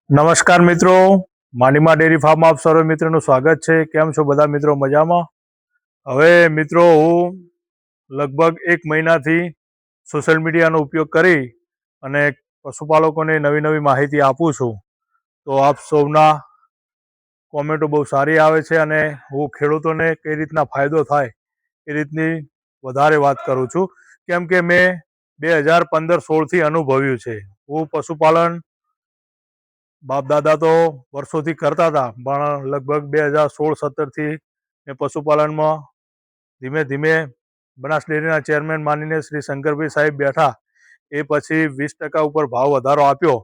નમસ્કાર મિત્રો, માંડીમાં ડેરી ફાર્મમાં આપ સર્વે મિત્રોનું સ્વાગત છે। કેમ છો બધા મિત્રો? મજામાં? હવે મિત્રો હું લગભગ 1 મહિનાથી સોશિયલ મીડિયાનો ઉપયોગ કરી અને પશુપાલકોને નવી નવી માહિતી આપું છું। તો આપ સૌના કોમેન્ટો બહુ સારી આવે છે અને હું ખેડૂતોને કઈ રીતના ફાયદો થાય એ રીતની વધારે વાત કરું છું, કેમ કે મેં 2015-16થી અનુભવ્યું છે। હું પશુપાલન બાપ દાદા તો વર્ષોથી કરતા હતા, પણ લગભગ 2016-17થી મેં પશુપાલનમાં ધીમે ધીમે બનાસ ડેરીના ચેરમેન માનીને શ્રી શંકરભાઈ સાહેબ બેઠા એ પછી 20% ઉપર ભાવ વધારો આપ્યો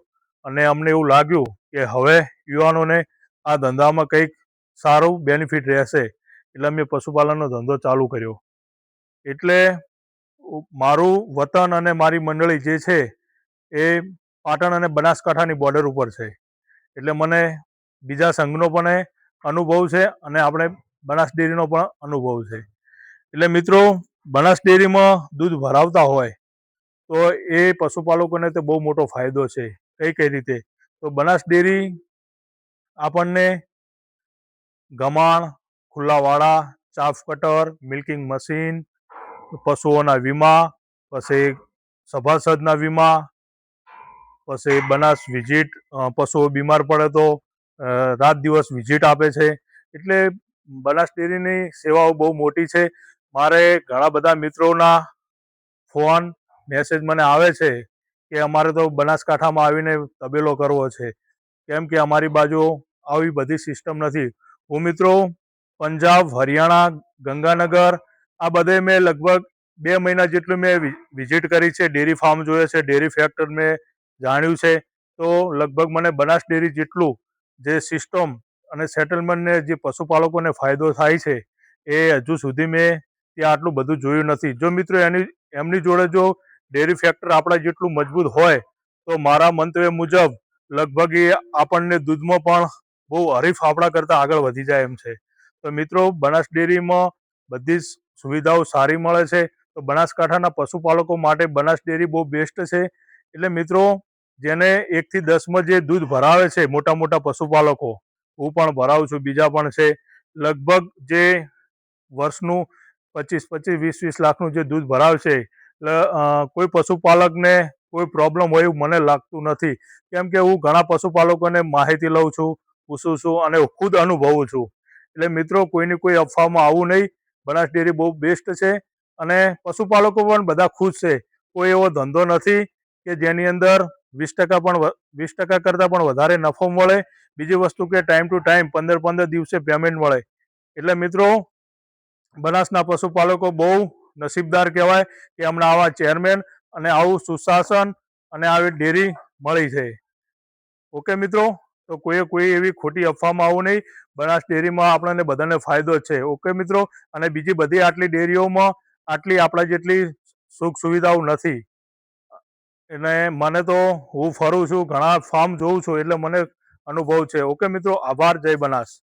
અને અમને એવું લાગ્યું કે હવે યુવાનોને આ ધંધામાં કંઈક સારું બેનિફિટ રહેશે, એટલે મેં પશુપાલનનો ધંધો ચાલુ કર્યો। એટલે મારું વતન અને મારી મંડળી જે છે એ પાટણ અને બનાસકાંઠાની બોર્ડર ઉપર છે, એટલે મને બીજા સંઘનો પણ અનુભવ છે અને આપણે બનાસ ડેરીનો પણ અનુભવ છે। એટલે મિત્રો, બનાસ ડેરીમાં દૂધ ભરાવતા હોય તો એ પશુપાલકોને તો બહુ મોટો ફાયદો છે। કઈ રીતે? તો બનાસ ડેરી આપણને ગમાણ, ખુલ્લા વાડા, ચાફ કટર, મિલ્કિંગ મશીન, પશુઓના વીમા, પછી સભાસદના વીમા, પછી બનાસ વિઝિટ, પશુઓ બીમાર પડે તો રાત દિવસ વિઝિટ આપે છે। એટલે બનાસ ડેરીની સેવાઓ બહુ મોટી છે। મારે ઘણા બધા મિત્રોના ફોન મેસેજ મને આવે છે કે અમારે તો બનાસકાંઠામાં આવીને તબેલો કરવો છે, કેમ કે અમારી બાજુ આવી બધી સિસ્ટમ નથી। હું મિત્રો પંજાબ, હરિયાણા, ગંગાનગર આ બધે મેં લગભગ 2 મહિના જેટલું મેં વિઝિટ કરી છે, ડેરી ફાર્મ જોયે છે, ડેરી ફેક્ટર મેં જાણ્યું છે। તો લગભગ મને બનાસ ડેરી જેટલું જે સિસ્ટમ અને સેટલમેન્ટને જે પશુપાલકોને ફાયદો થાય છે એ હજુ સુધી મેં ત્યાં આટલું બધું જોયું નથી। જો મિત્રો એમની જોડે જો ડેરી ફેક્ટર આપણા જેટલું મજબૂત હોય તો મારા મંતવ્ય મુજબ લગભગ એ આપણને દૂધમાં પણ બહુ હરીફ આપણા કરતાં આગળ વધી જાય એમ છે। તો મિત્રો, બનાસ ડેરીમાં બધી જ સુવિધાઓ સારી મળે છે। તો બનાસકાંઠાના પશુપાલકો માટે બનાસ ડેરી બહુ બેસ્ટ છે। એટલે મિત્રો, જેને 1 થી 10માં જે દૂધ ભરાવે છે મોટા મોટા પશુપાલકો, હું પણ ભરાવું છું, બીજા પણ છે, લગભગ જે વર્ષનું 25-25, 20-20 લાખનું જે દૂધ ભરાવશે, એટલે કોઈ પશુપાલકને કોઈ પ્રોબ્લેમ હોય એવું મને લાગતું નથી, કેમ કે હું ઘણા પશુપાલકોને માહિતી લઉં છું, પૂછું છું અને ખુદ અનુભવું છું। એટલે મિત્રો, કોઈની કોઈ અફવામાં આવવું નહીં। બનાસ ડેરી બહુ બેસ્ટ છે અને પશુપાલકો પણ બધા ખુશ છે। કોઈ એવો ધંધો નથી કે જેની અંદર 20% કરતાં પણ વધારે નફો મળે। બીજી વસ્તુ કે ટાઈમ ટુ ટાઈમ 15-15 દિવસે પેમેન્ટ મળે। એટલે મિત્રો, બનાસના પશુપાલકો બહુ નસીબદાર કહેવાય કે અમને આવા ચેરમેન અને આવું સુશાસન અને આવી ડેરી મળી છે। ઓકે મિત્રો, તો કોઈ એવી ખોટી અફવામાં આવું નહીં। બનાસ ડેરીમાં આપણને બધાને ફાયદો જ છે। ઓકે મિત્રો, અને બીજી બધી આટલી ડેરીઓમાં આટલી આપણા જેટલી સુખ સુવિધાઓ નથી। એટલે મને તો હું ફરું છું, ઘણા ફાર્મ જોઉં છું, એટલે મને અનુભવ છે। ઓકે મિત્રો, આભાર, જય બનાસ।